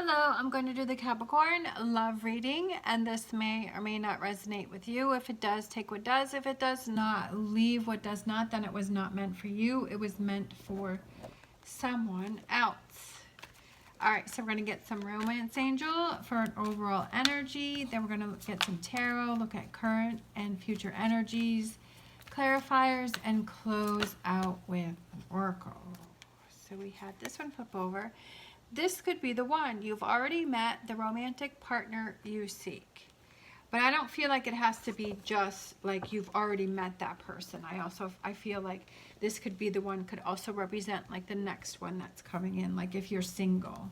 Hello, I'm going to do the Capricorn love reading, and this may or may not resonate with you. If it does, take what does. If it does not, leave what does not. Then it was not meant for you. It was meant for someone else. All right, so we're going to get some romance angel for an overall energy. Then we're going to get some tarot, look at current and future energies, clarifiers, and close out with an oracle. So we had this one flip over. This could be the one. You've already met the romantic partner you seek. But I don't feel like it has to be just like you've already met that person. I feel like this could be the one, could also represent like the next one that's coming in, like if you're single.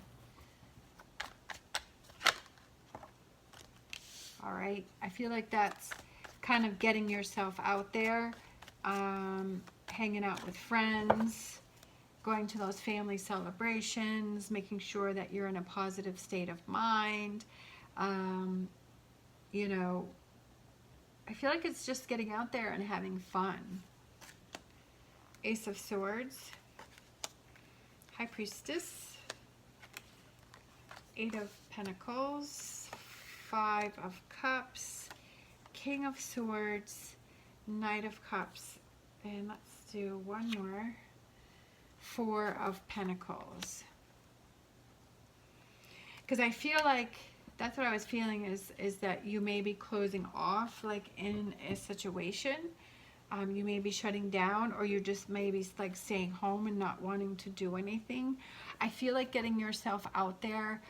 All right. I feel like that's kind of getting yourself out there, hanging out with friends, going to those family celebrations, making sure that you're in a positive state of mind. You know, I feel like it's just getting out there and having fun. Ace of Swords, High Priestess, Eight of Pentacles, Five of Cups, King of Swords, Knight of Cups, and let's do one more. Four of Pentacles. Because I feel like that's what I was feeling is that you may be closing off like in a situation. You may be shutting down, or you just maybe like staying home and not wanting to do anything. I feel like getting yourself out there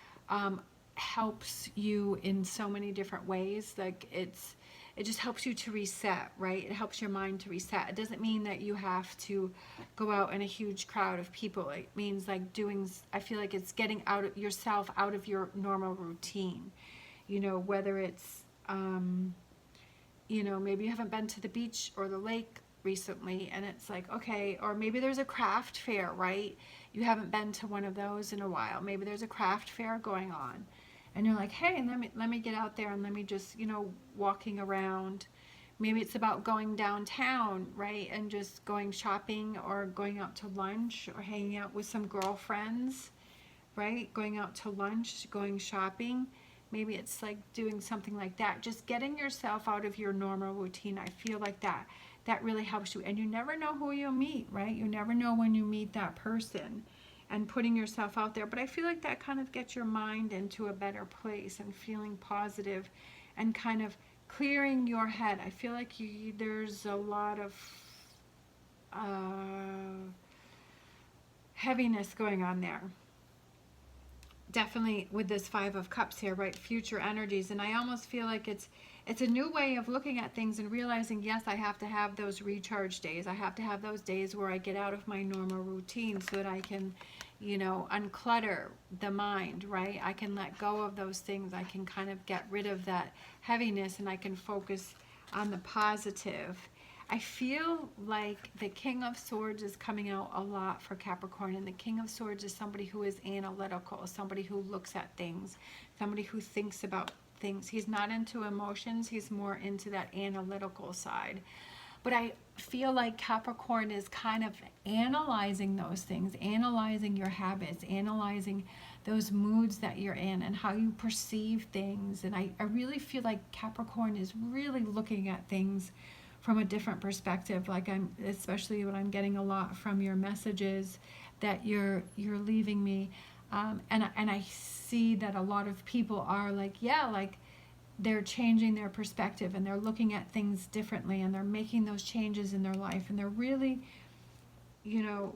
helps you in so many different ways. Like it just helps you to reset, right? It helps your mind to reset. It doesn't mean that you have to go out in a huge crowd of people. It means like I feel like it's getting yourself out of your normal routine. You know, whether it's, you know, maybe you haven't been to the beach or the lake recently, and it's like, okay, or maybe there's a craft fair, right? You haven't been to one of those in a while. Maybe there's a craft fair going on. And you're like, hey, let me get out there and let me just, you know, walking around. Maybe it's about going downtown, right? And just going shopping or going out to lunch or hanging out with some girlfriends, right? Going out to lunch, going shopping. Maybe it's like doing something like that. Just getting yourself out of your normal routine. I feel like that really helps you. And you never know who you'll meet, right? You never know when you meet that person. And putting yourself out there. But I feel like that kind of gets your mind into a better place and feeling positive and kind of clearing your head. I feel like there's a lot of heaviness going on there. Definitely with this Five of Cups here, right? Future energies. And I almost feel like it's a new way of looking at things and realizing, yes, I have to have those recharge days. I have to have those days where I get out of my normal routine so that I can, you know, unclutter the mind, right? I can let go of those things. I can kind of get rid of that heaviness, and I can focus on the positive. I feel like the King of Swords is coming out a lot for Capricorn, and the King of Swords is somebody who is analytical, somebody who looks at things, somebody who thinks about things. He's not into emotions, he's more into that analytical side. But I feel like Capricorn is kind of analyzing those things, analyzing your habits, analyzing those moods that you're in and how you perceive things. And I really feel like Capricorn is really looking at things from a different perspective. Like especially when I'm getting a lot from your messages that you're leaving me. And I see that a lot of people are like, yeah, like they're changing their perspective and they're looking at things differently and they're making those changes in their life, and they're really, you know,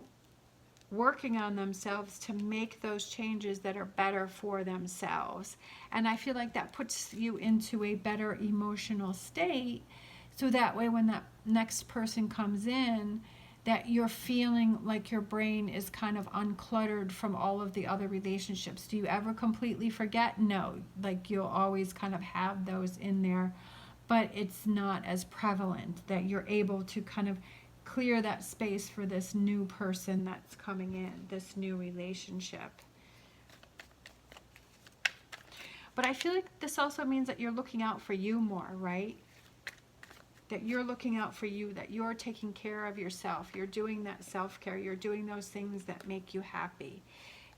working on themselves to make those changes that are better for themselves. And I feel like that puts you into a better emotional state, so that way when that next person comes in, that you're feeling like your brain is kind of uncluttered from all of the other relationships. Do you ever completely forget? No, like you'll always kind of have those in there, but it's not as prevalent, that you're able to kind of clear that space for this new person that's coming in, this new relationship. But I feel like this also means that you're looking out for you more, right? That you're looking out for you, that you're taking care of yourself. You're doing that self-care. You're doing those things that make you happy.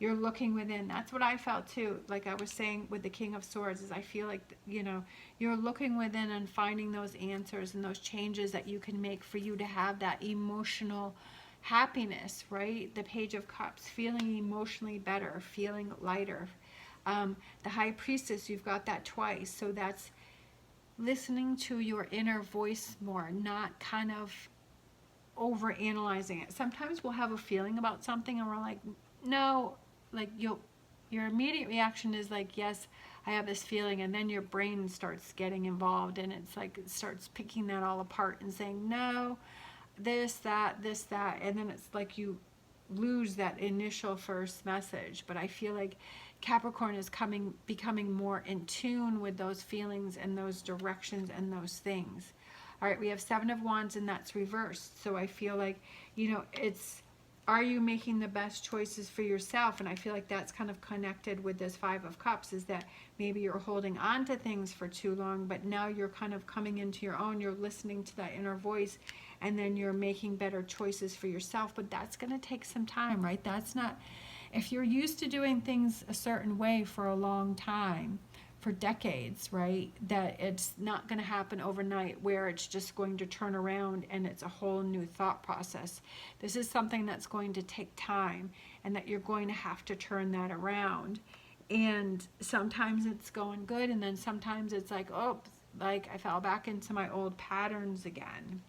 You're looking within. That's what I felt too. Like I was saying with the King of Swords, is I feel like, you know, you're looking within and finding those answers and those changes that you can make for you to have that emotional happiness, right? The Page of Cups, feeling emotionally better, feeling lighter. The High Priestess, you've got that twice. So that's listening to your inner voice more, not kind of over analyzing it. Sometimes we'll have a feeling about something and we're like, no, like your immediate reaction is like, yes, I have this feeling, and then your brain starts getting involved, and it's like it starts picking that all apart and saying, no, this, that, and then it's like you lose that initial first message. But I feel like Capricorn is becoming more in tune with those feelings and those directions and those things. All right, we have Seven of Wands, and that's reversed. So I feel like, you know, it's, are you making the best choices for yourself? And I feel like that's kind of connected with this Five of Cups, is that maybe you're holding on to things for too long, but now you're kind of coming into your own, you're listening to that inner voice, and then you're making better choices for yourself. But that's going to take some time, right? That's not, if you're used to doing things a certain way for a long time, for decades, right, that it's not going to happen overnight where it's just going to turn around and it's a whole new thought process. This is something that's going to take time, and that you're going to have to turn that around. And sometimes it's going good, and then sometimes it's like, oh, like I fell back into my old patterns again.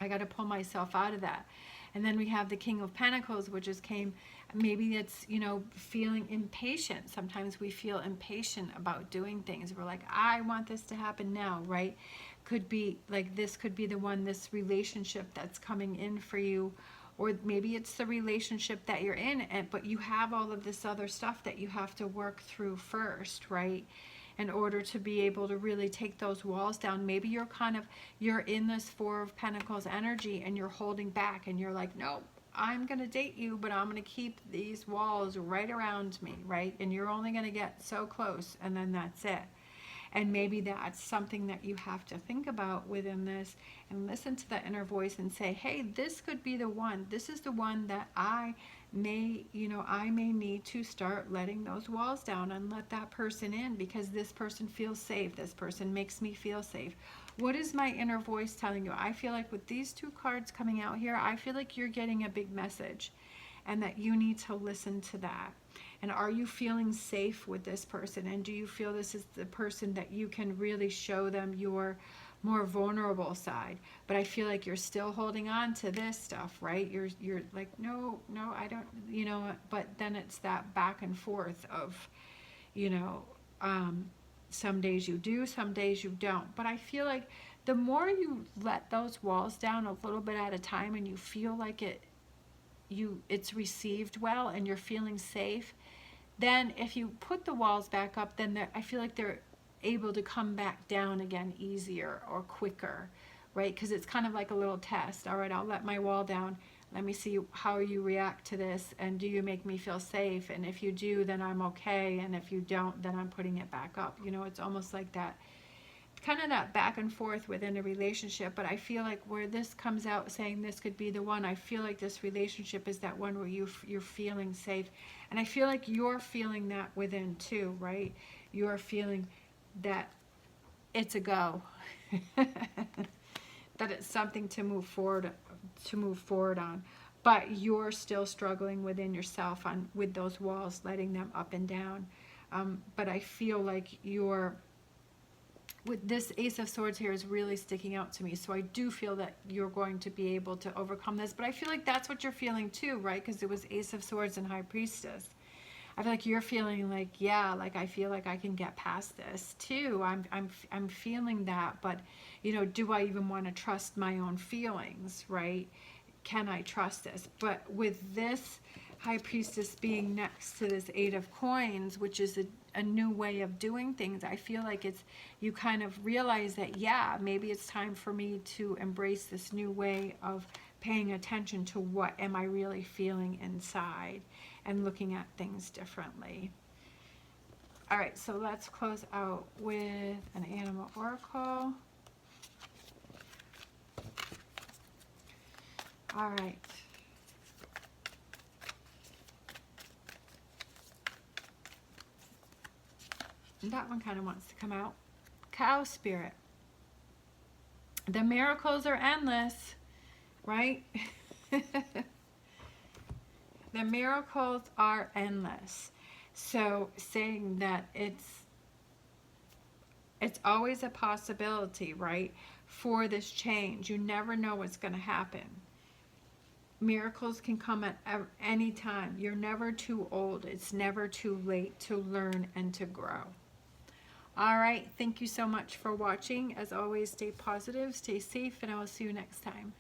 I got to pull myself out of that. And then we have the King of Pentacles, which just came, maybe it's, you know, feeling impatient. Sometimes we feel impatient about doing things. We're like, I want this to happen now, right? Could be like, this could be the one, this relationship that's coming in for you. Or maybe it's the relationship that you're in, but you have all of this other stuff that you have to work through first, right? In order to be able to really take those walls down. Maybe you're in this Four of Pentacles energy and you're holding back, and you're like, no, I'm going to date you, but I'm going to keep these walls right around me, right? And you're only going to get so close, and then that's it. And maybe that's something that you have to think about within this, and listen to that inner voice and say, hey, this could be the one. This is the one that I may need to start letting those walls down and let that person in, because this person feels safe. This person makes me feel safe. What is my inner voice telling you? I feel like with these two cards coming out here, I feel like you're getting a big message, and that you need to listen to that. And are you feeling safe with this person? And do you feel this is the person that you can really show them your more vulnerable side? But I feel like you're still holding on to this stuff, right? You're like, no, I don't, you know, but then it's that back and forth of, you know, some days you do, some days you don't. But I feel like the more you let those walls down a little bit at a time, and you feel like it's received well and you're feeling safe, then if you put the walls back up, then I feel like they're able to come back down again easier or quicker, right? Because it's kind of like a little test. All right, I'll let my wall down. Let me see how you react to this, and do you make me feel safe? And if you do, then I'm okay, and if you don't, then I'm putting it back up. You know, it's almost like that, kind of that back and forth within a relationship. But I feel like where this comes out saying this could be the one, I feel like this relationship is that one where you're feeling safe. And I feel like you're feeling that within too, right? You're feeling that it's a go. That it's something to move forward on. But you're still struggling within yourself with those walls, letting them up and down. But I feel like with this Ace of Swords here is really sticking out to me. So I do feel that you're going to be able to overcome this. But I feel like that's what you're feeling too, right? Because it was Ace of Swords and High Priestess. I feel like you're feeling like, yeah, like I feel like I can get past this too. I'm feeling that, but you know, do I even want to trust my own feelings, right? Can I trust this? But with this High Priestess being next to this Eight of Coins, which is a new way of doing things, I feel like you kind of realize that, yeah, maybe it's time for me to embrace this new way of paying attention to what am I really feeling inside, and looking at things differently. All right, so let's close out with an animal oracle. All right. that one kind of wants to come out. Cow spirit. The miracles are endless, right? The miracles are endless. So saying that it's always a possibility, right, for this change. You never know what's going to happen. Miracles can come at any time. You're never too old. It's never too late to learn and to grow. All right. Thank you so much for watching. As always, stay positive, stay safe, and I will see you next time.